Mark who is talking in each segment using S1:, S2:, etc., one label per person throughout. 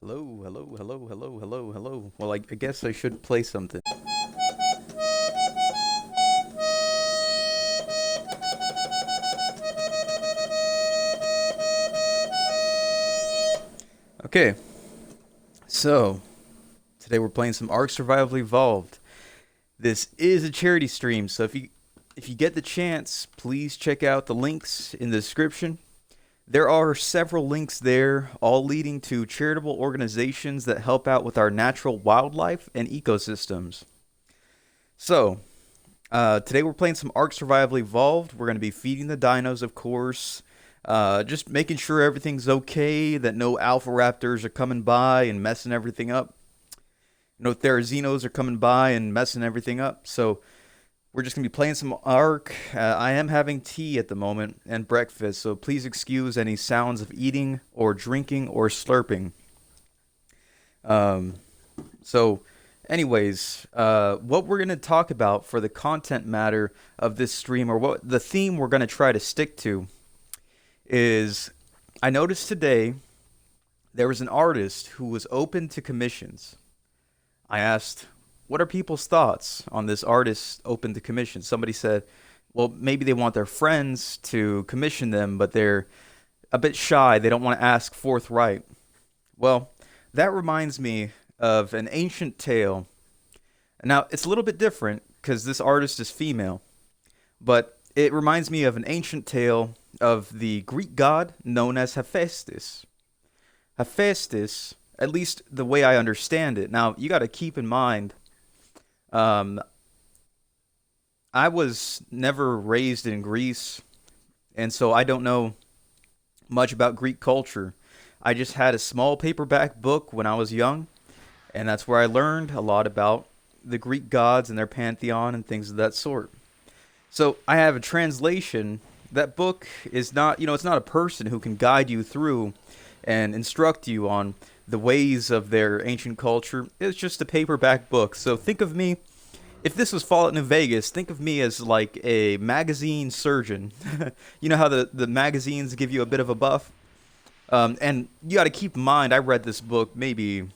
S1: Hello, hello, hello, hello, hello, hello. Well, I guess I should play something. Okay, so today we're playing some Ark Survival Evolved. This is a charity stream, so if you get the chance, please check out the links in the description. There are several links there, all leading to charitable organizations that help out with our natural wildlife and ecosystems. So, today we're playing some Ark Survival Evolved. We're going to be feeding the dinos, of course. Just making sure everything's okay, that no alpha raptors are coming by and messing everything up. No Therazinos are coming by and messing everything up. So we're just going to be playing some Ark. I am having tea at the moment and breakfast, so please excuse any sounds of eating or drinking or slurping. Um, so, anyways, what we're going to talk about for the content matter of this stream, or what the theme we're going to try to stick to, is I noticed today there was an artist who was open to commissions. I asked, what are people's thoughts on this artist open to commission? Somebody said, well, maybe they want their friends to commission them, but they're a bit shy. They don't want to ask forthright. Well, that reminds me of an ancient tale. Now, it's a little bit different because this artist is female, but it reminds me of an ancient tale of the Greek god known as Hephaestus. Hephaestus, at least the way I understand it. Now, you got to keep in mind, um, I was never raised in Greece, and so I don't know much about Greek culture. I just had a small paperback book when I was young, and that's where I learned a lot about the Greek gods and their pantheon and things of that sort. So I have a translation. That book is not, it's not a person who can guide you through and instruct you on the ways of their ancient culture. It's just a paperback book. So think of me, if this was Fallout New Vegas, think of me as like a magazine surgeon. You know how the magazines give you a bit of a buff? And you got to keep in mind, I read this book maybe,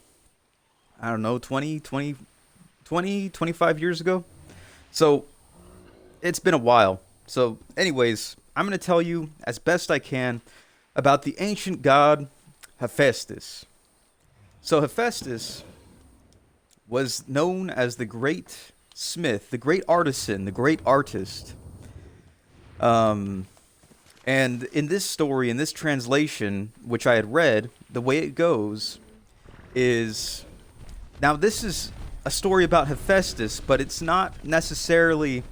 S1: I don't know, 25 years ago. So it's been a while. So, anyways, I'm going to tell you as best I can about the ancient god Hephaestus. So, Hephaestus was known as the great smith, the great artisan, the great artist. Um, and in this story, in this translation, which I had read, the way it goes is, now this is a story about Hephaestus, but it's not necessarily,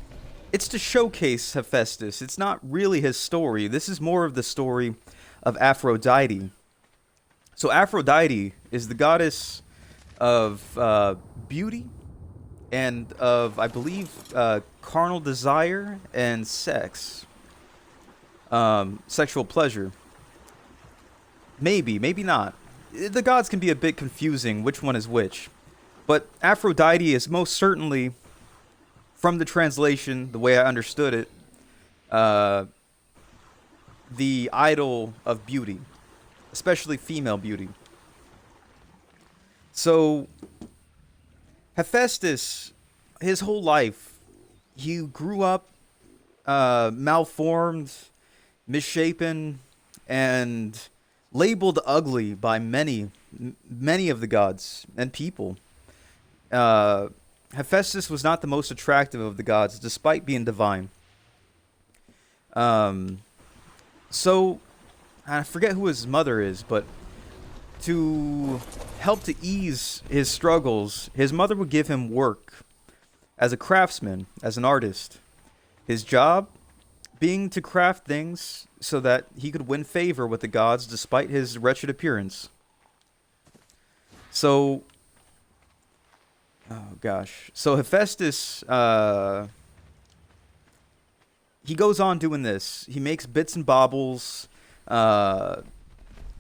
S1: it's to showcase Hephaestus. It's not really his story. This is more of the story of Aphrodite. So Aphrodite is the goddess of beauty and of, I believe, carnal desire and sex, sexual pleasure. Maybe, maybe not. The gods can be a bit confusing, which one is which. But Aphrodite is most certainly, from the translation, the way I understood it, the idol of beauty, especially female beauty. So, Hephaestus, his whole life, he grew up malformed, misshapen, and labeled ugly by many of the gods and people. Hephaestus was not the most attractive of the gods, despite being divine. So, I forget who his mother is, but to help to ease his struggles, his mother would give him work as a craftsman, as an artist. His job being to craft things so that he could win favor with the gods despite his wretched appearance. So, oh gosh. So Hephaestus, he goes on doing this. He makes bits and baubles,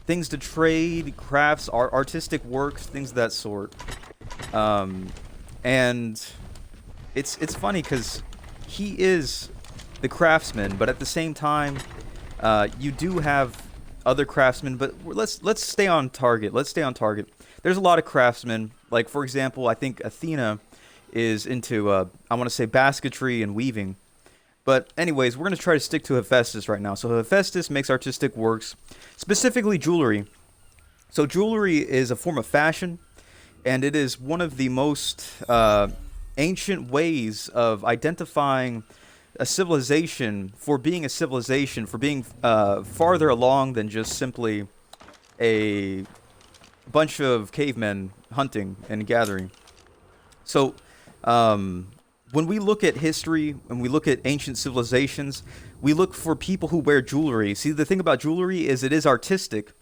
S1: things to trade, crafts, artistic works, things of that sort. And it's funny because he is the craftsman, but at the same time, you do have other craftsmen, but let's stay on target. Let's stay on target. There's a lot of craftsmen. Like for example, I think Athena is into I want to say basketry and weaving. But anyways, we're gonna try to stick to Hephaestus right now. So Hephaestus makes artistic works, specifically jewelry. So jewelry is a form of fashion, and it is one of the most ancient ways of identifying a civilization for being a civilization, for being farther along than just simply a bunch of cavemen hunting and gathering. So, when we look at history, when we look at ancient civilizations, we look for people who wear jewelry. See, the thing about jewelry is it is artistic,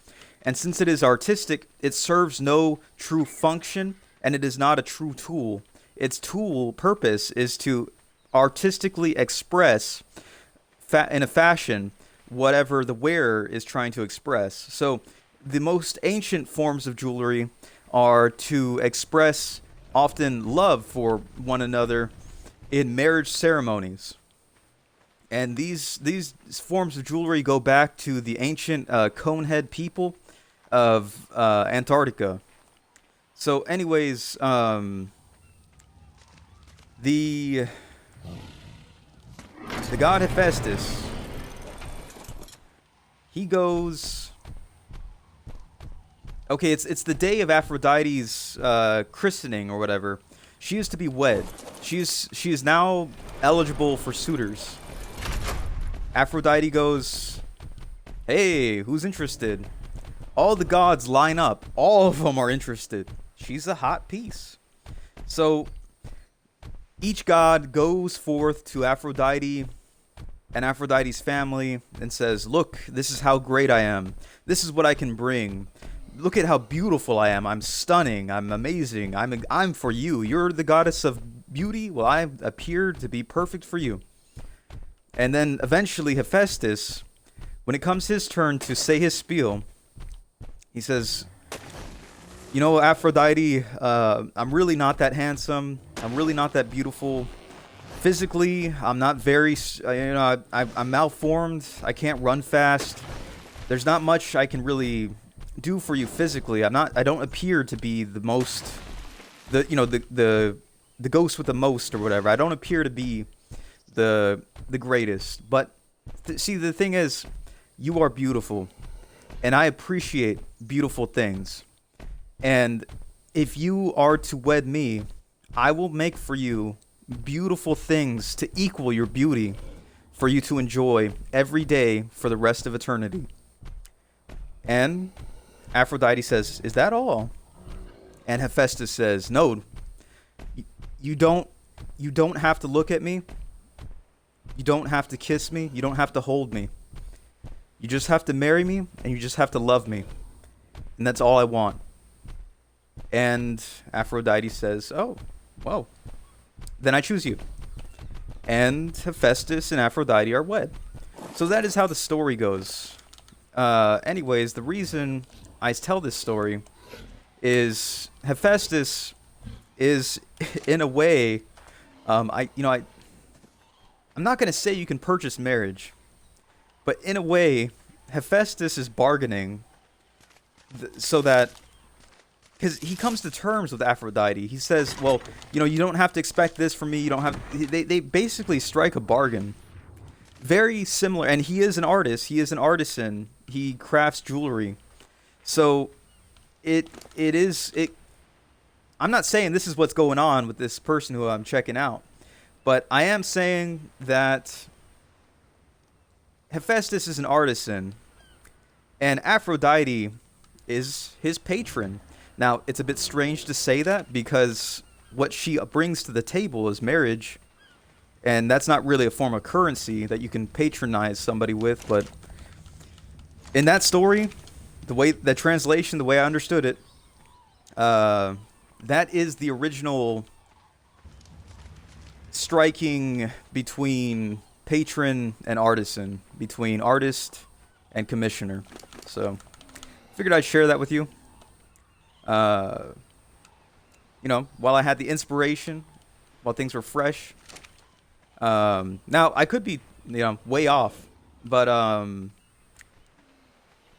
S1: and since it is artistic, it serves no true function, and it is not a true tool. Its tool purpose is to artistically express in a fashion whatever the wearer is trying to express. So the most ancient forms of jewelry are to express often love for one another in marriage ceremonies. And these forms of jewelry go back to the ancient conehead people of Antarctica. So anyways, the god Hephaestus, he goes. Okay, it's the day of Aphrodite's christening or whatever. She is to be wed. She is now eligible for suitors. Aphrodite goes, "Hey, who's interested?" All the gods line up. All of them are interested. She's a hot piece. So each god goes forth to Aphrodite and Aphrodite's family and says, "Look, this is how great I am. This is what I can bring. Look at how beautiful I am. I'm stunning. I'm amazing. I'm for you. You're the goddess of beauty. Well, I appear to be perfect for you." And then eventually Hephaestus, when it comes his turn to say his spiel, he says, "You know, Aphrodite, I'm really not that handsome. I'm really not that beautiful. Physically, I'm not very, I'm malformed. I can't run fast. There's not much I can really do for you physically. I don't appear to be the most, the ghost with the most or whatever. I don't appear to be the greatest. But see, the thing is, you are beautiful, and I appreciate beautiful things. And if you are to wed me, I will make for you beautiful things to equal your beauty, for you to enjoy every day for the rest of eternity." And Aphrodite says, "Is that all?" And Hephaestus says, "No, you don't have to look at me. You don't have to kiss me. You don't have to hold me. You just have to marry me, and you just have to love me. And that's all I want." And Aphrodite says, "Oh, well, then I choose you." And Hephaestus and Aphrodite are wed. So that is how the story goes. Anyways, the reason I tell this story is Hephaestus is, in a way, I'm not gonna say you can purchase marriage, but in a way, Hephaestus is bargaining so that, because he comes to terms with Aphrodite. He says, "Well, you don't have to expect this from me. You don't have." They basically strike a bargain. Very similar, and he is an artist. He is an artisan. He crafts jewelry. So it. I'm not saying this is what's going on with this person who I'm checking out, but I am saying that Hephaestus is an artisan, and Aphrodite is his patron. Now, it's a bit strange to say that because what she brings to the table is marriage, and that's not really a form of currency that you can patronize somebody with. But in that story, the translation, the way I understood it, that is the original striking between patron and artisan, between artist and commissioner. So, figured I'd share that with you. While I had the inspiration, while things were fresh. Now I could be, way off, but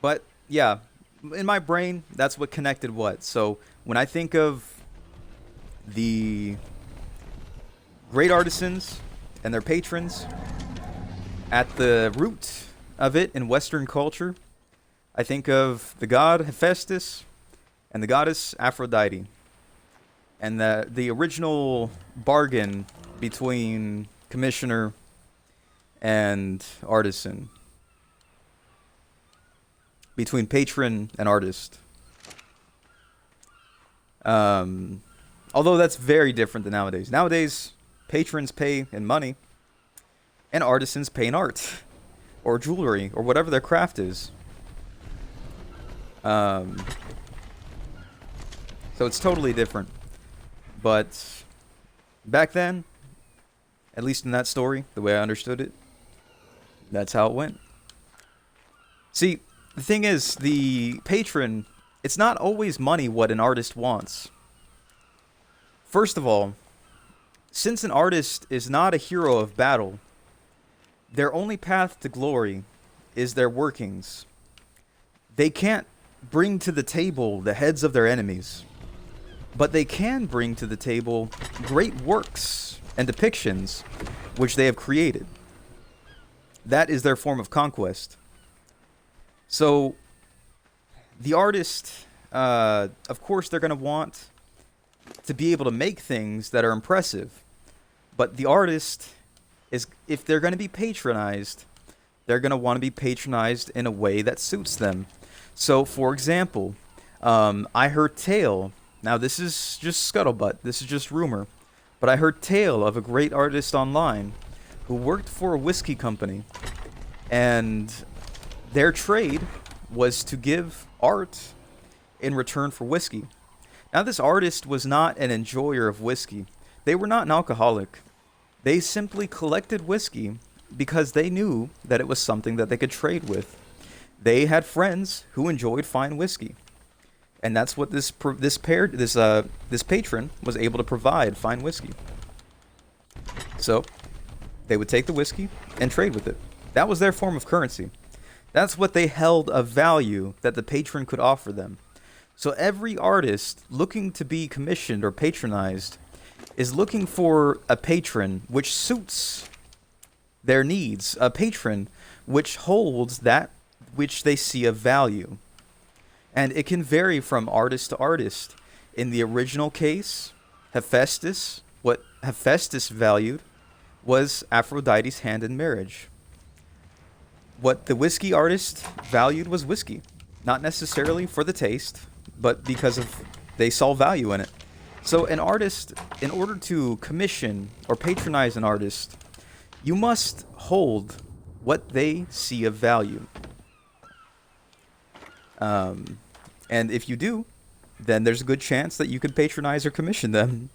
S1: But yeah, in my brain, that's what connected what. So when I think of the great artisans and their patrons at the root of it in Western culture, I think of the god Hephaestus and the goddess Aphrodite, and the original bargain between commissioner and artisan, between patron and artist. Although that's very different than nowadays. Nowadays, patrons pay in money, and artisans pay in art, or jewelry, or whatever their craft is. So it's totally different. But back then, at least in that story, the way I understood it, that's how it went. See, the thing is, the patron, it's not always money what an artist wants. First of all, since an artist is not a hero of battle, their only path to glory is their workings. They can't bring to the table the heads of their enemies, but they can bring to the table great works and depictions which they have created. That is their form of conquest. So, the artist, of course, they're going to want to be able to make things that are impressive. But the artist is, if they're going to be patronized, they're going to want to be patronized in a way that suits them. So, for example, I heard tale. Now, this is just scuttlebutt. This is just rumor. But I heard tale of a great artist online who worked for a whiskey company. And their trade was to give art in return for whiskey. Now, this artist was not an enjoyer of whiskey. They were not an alcoholic. They simply collected whiskey because they knew that it was something that they could trade with. They had friends who enjoyed fine whiskey, and that's what this patron was able to provide: fine whiskey. So they would take the whiskey and trade with it. That was their form of currency. That's what they held of value that the patron could offer them. So every artist looking to be commissioned or patronized is looking for a patron which suits their needs, a patron which holds that which they see of value. And it can vary from artist to artist. In the original case, Hephaestus, what Hephaestus valued was Aphrodite's hand in marriage. What the whiskey artist valued was whiskey, not necessarily for the taste, but because of they saw value in it. So an artist, in order to commission or patronize an artist, you must hold what they see of value. And if you do, then there's a good chance that you could patronize or commission them.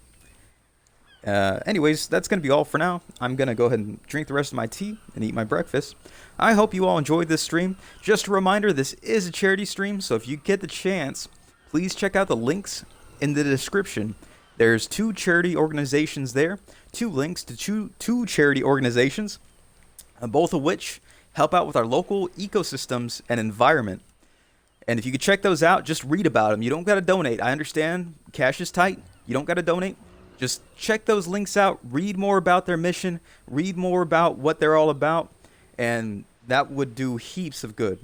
S1: Anyways, that's going to be all for now. I'm going to go ahead and drink the rest of my tea and eat my breakfast. I hope you all enjoyed this stream. Just a reminder, this is a charity stream, so if you get the chance, please check out the links in the description. There's 2 charity organizations there, 2 links to two charity organizations, both of which help out with our local ecosystems and environment. And if you could check those out, just read about them. You don't got to donate. I understand cash is tight. You don't got to donate. Just check those links out. Read more about their mission. Read more about what they're all about. And that would do heaps of good.